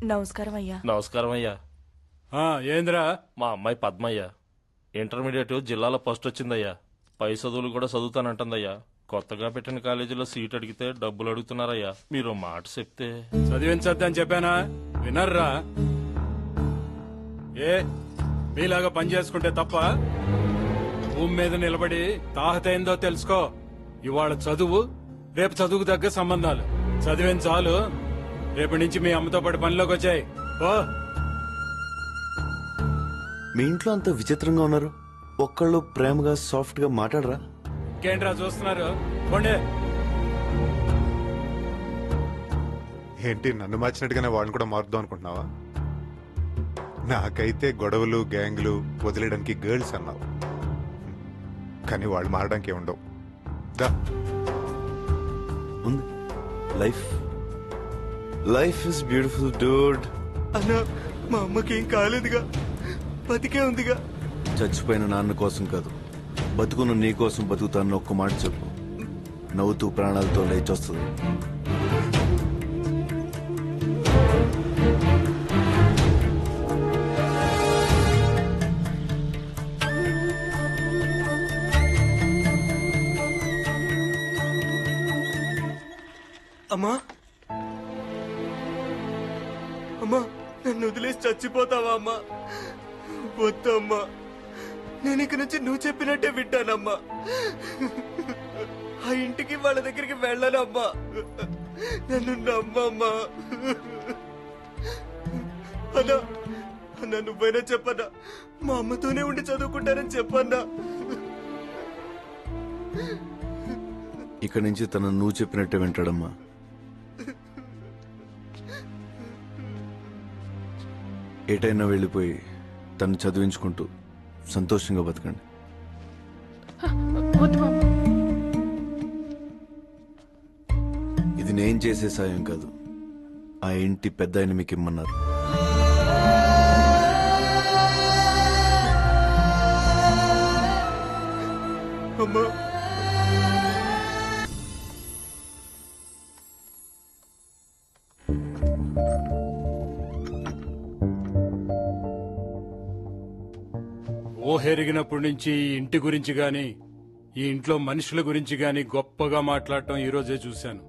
నమస్కారం అయ్యా. నమస్కారం అయ్యా. ఏంద్రా? మా అమ్మాయి పద్మయ్య ఇంటర్మీడియట్ జిల్లాలో ఫస్ట్ వచ్చిందయ్యా. పై చదువులు కూడా చదువుతానంటుందయ్యా. కొత్తగా పెట్టిన కాలేజీలో సీట్ అడిగితే డబ్బులు అడుగుతున్నారయ్యా. మీరు మాట చెప్తే. చదివించద్దని చెప్పానా? వినర్రా? మీలాగా పని చేసుకుంటే తప్ప భూమి మీద నిలబడి తాహతైందో తెలుసుకో. ఇవాళ చదువు, రేపు చదువుకు తగ్గ సంబంధాలు. చదివిన చాలు, రేపటి నుంచి మీ అమ్మతో పాటు పనిలోకి వచ్చాయి. ఓ, మీ ఇంట్లో అంత విచిత్రంగా ఉన్నారు. ఒక్కళ్ళు ప్రేమగా సాఫ్ట్ గా మాట్లాడరా? ఇంకేంట్రా చూస్తున్నారు? పోండి. ఏంటి నన్ను మార్చినట్టుగానే వాళ్ళని కూడా మారుద్దాం అనుకుంటున్నావా? నాకైతే గొడవలు గ్యాంగులు వదిలేయడానికి గర్ల్స్ అన్నావు, కానీ వాళ్ళు మారడానికి ఏముండవు. ఉంది life. Life is beautiful Dude. అన్నా, మా అమ్మకి ఏం కాలేదుగా, బతికే ఉందిగా. చచ్చిపోయిన నాన్న కోసం కాదు, బతుకున్న నీ కోసం బతుకుతాను ఒక్క మాట చెప్పు. నవ్వుతూ ప్రాణాలతో లేచొస్తుంది. అమ్మా, అమ్మా, నన్ను వదిలేసి చచ్చిపోతావా అమ్మా? వద్దమ్మా, నేను ఇక నుంచి నువ్వు చెప్పినట్టే వింటానమ్మా. ఆ ఇంటికి వాళ్ళ దగ్గరికి వెళ్ళనమ్మా. నన్ను నమ్మమ్మా. అన్నా, అన్నా, నువ్వైనా చెప్పన్నా, మా అమ్మతోనే ఉండి చదువుకుంటానని చెప్పన్నా. ఇక్కడి నుంచి తను నువ్వు చెప్పినట్టే వింటాడమ్మా. ఏటైనా వెళ్ళిపోయి తను చదివించుకుంటూ సంతోషంగా బతకండి. ఇది నేను చేసే సాయం కాదు, ఆ ఇంటి పెద్ద ఆయన మీకు ఇమ్మన్నారు. అమ్మా, ఊహెరిగినప్పటి నుంచి ఈ ఇంటి గురించి గాని, ఈ ఇంట్లో మనుషుల గురించి గాని గొప్పగా మాట్లాడటం ఈ రోజే చూశాను.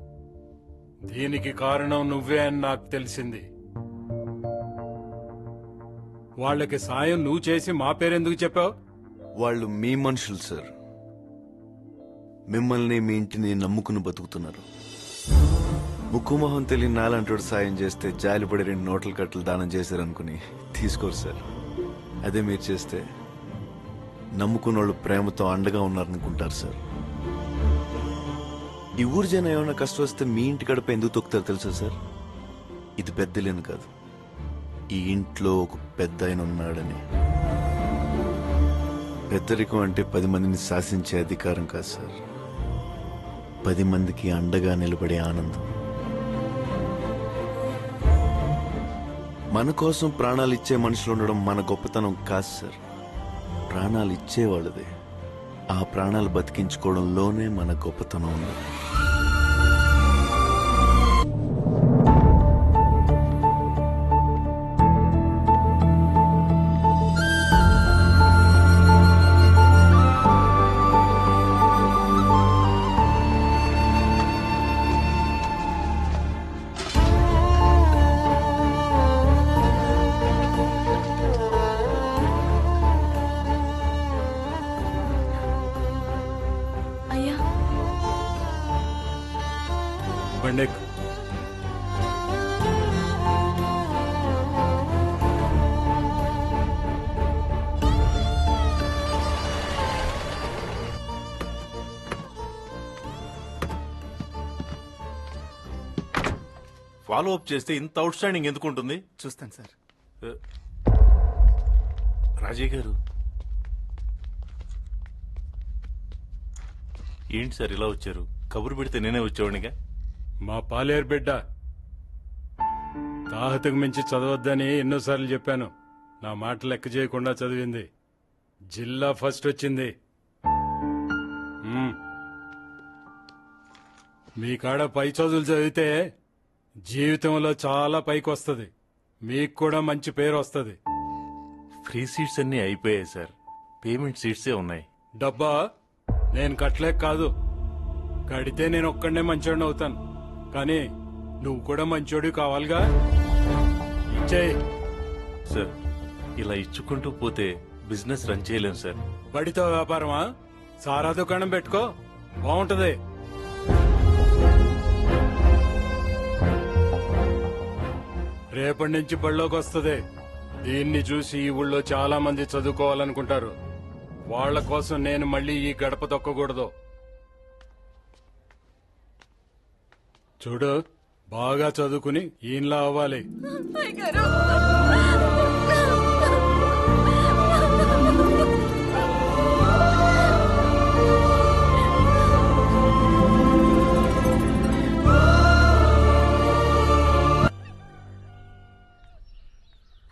దీనికి కారణం నువ్వే అని నాకు తెలిసింది. వాళ్ళకి సాయం నువ్వు చేసి మా పేరెందుకు చెప్పావు? వాళ్ళు మీ మనుషులు సార్. మిమ్మల్ని మీ ఇంటిని నమ్ముకుని బతుకుతున్నారు. ముక్కుమొహం తెలియని నాలంటోడు సాయం చేస్తే జాలిపడి 2 నోట్ల కట్టలు దానం చేశారనుకుని తీసుకోరు సార్. అదే మీరు చేస్తే నమ్ముకున్నోళ్ళు ప్రేమతో అండగా ఉన్నారనుకుంటారు సార్. ఈ ఊరు జనం ఏమైనా కష్టం వస్తే మీ ఇంటి గడప ఎందుకు తొక్కుతారు తెలుసా సార్? ఇది పెద్దలేను కాదు, ఈ ఇంట్లో ఒక పెద్ద ఆయన ఉన్నాడని. పెద్దరికం అంటే 10 మందిని శాసించే అధికారం కాదు సార్, 10 మందికి అండగా నిలబడే ఆనందం. మన కోసం ప్రాణాలు ఇచ్చే మనుషులు ఉండడం మన గొప్పతనం కాదు సార్, ప్రాణాలు ఇచ్చేవాళ్ళదే. ఆ ప్రాణాలు బతికించుకోవడంలోనే మన గొప్పతనం ఉంది. అయ్యా, బండెక్కు. ఫాలో అప్ చేస్తే ఇంత అవుట్ స్టాండింగ్ ఎందుకు ఉంటుంది? చూస్తాను సార్. రాజయ్య గారు ఏంటి సార్ ఇలా వచ్చారు? కబురు పెడితే నేనే వచ్చేవాడిగా. మా పాలేరు బిడ్డ తాహతకు మించి చదవద్దని ఎన్నోసార్లు చెప్పాను. నా మాట లెక్క చేయకుండా చదివింది. జిల్లా ఫస్ట్ వచ్చింది. మీ కాడ పై చదువులు చదివితే జీవితంలో చాలా పైకి వస్తుంది. మీకు కూడా మంచి పేరు వస్తుంది. ఫ్రీ సీట్స్ అన్ని అయిపోయాయి సార్. పేమెంట్ సీట్సే ఉన్నాయి. డబ్బా నేను కట్టలేక కాదు, కడితే నేను ఒక్కడనే మంచోడిని అవుతాను. కానీ నువ్వు కూడా మంచోడి కావాలిగా. ఇచ్చేయి. సార్ ఇలా ఇచ్చుకుంటూ పోతే బిజినెస్ రన్ చేయలేం సార్. బడితో వ్యాపారమా? సారా దుకాణం పెట్టుకో, బాగుంటది. రేపటి నుంచి బళ్ళోకి వస్తుంది. దీన్ని చూసి ఈ ఊళ్ళో చాలా మంది చదువుకోవాలనుకుంటారు. వాళ్ళ కోసం నేను మళ్ళీ ఈ గడప తొక్కకూడదు. చూడు, బాగా చదువుకుని ఈయనలా అవ్వాలి.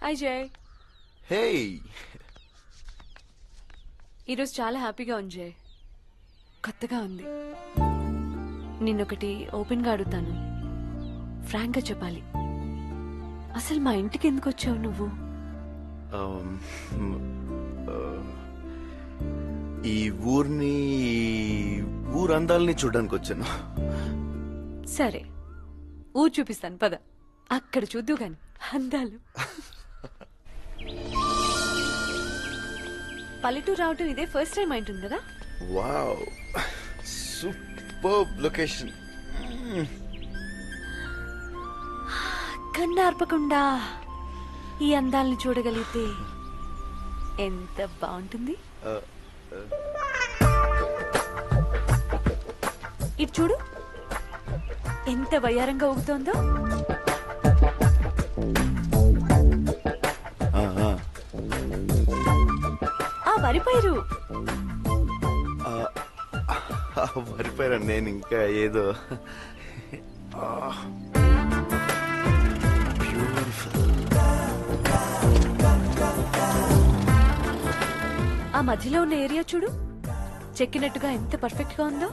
హాయ్ జయ్. హే, ఈరోజు చాలా హ్యాపీగా ఉంది జయ్. కొత్తగా ఉంది. నిన్నొకటి ఓపెన్ గా అడుగుతాను, ఫ్రాంక్ గా చెప్పాలి. అసలు మా ఇంటికి ఎందుకు వచ్చావు నువ్వు? ఈ ఊరిని, ఊరు అందాలని చూడడానికి వచ్చాను. సరే, ఊరు చూపిస్తాను పద. అక్కడ చూద్దు గాని అందాలు. పల్లెటూరు రావటం ఇదే ఫస్ట్ టైం అయింటుంది కదా? Wow, super location. కన్నార్పకుండా ఈ అందాలను చూడగలిగితే ఎంత బాగుంటుంది. ఇటు చూడు, ఎంత వయ్యారంగా ఊగుతోందో. ఆ వరి పైరు. మరిపోయాను నేను. ఇంకా ఏదో ఆ మధ్యలో ఉన్న ఏరియా చూడు, చెక్కినట్టుగా ఎంత పర్ఫెక్ట్ గా ఉందో.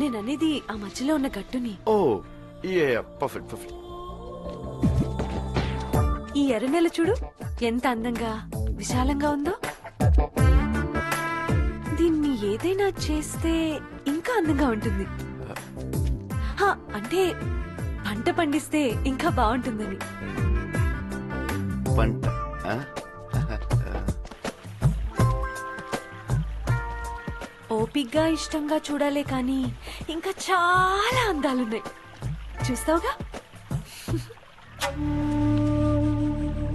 నేననేది ఆ మధ్యలో ఉన్న గట్టుని. ఓ పర్ఫెక్ట్ పర్ఫెక్ట్. ఈ ఎర్రనెల చూడు, ఎంత అందంగా విశాలంగా ఉందో. దీన్ని ఏదైనా చేస్తే ఇంకా అందంగా ఉంటుంది. అంటే పంట పండిస్తే ఇంకా బాగుంటుందని. పంట ఓపిగ్గా ఇష్టంగా చూడాలే కానీ ఇంకా చాలా అందాలున్నాయి. చూస్తావుగా?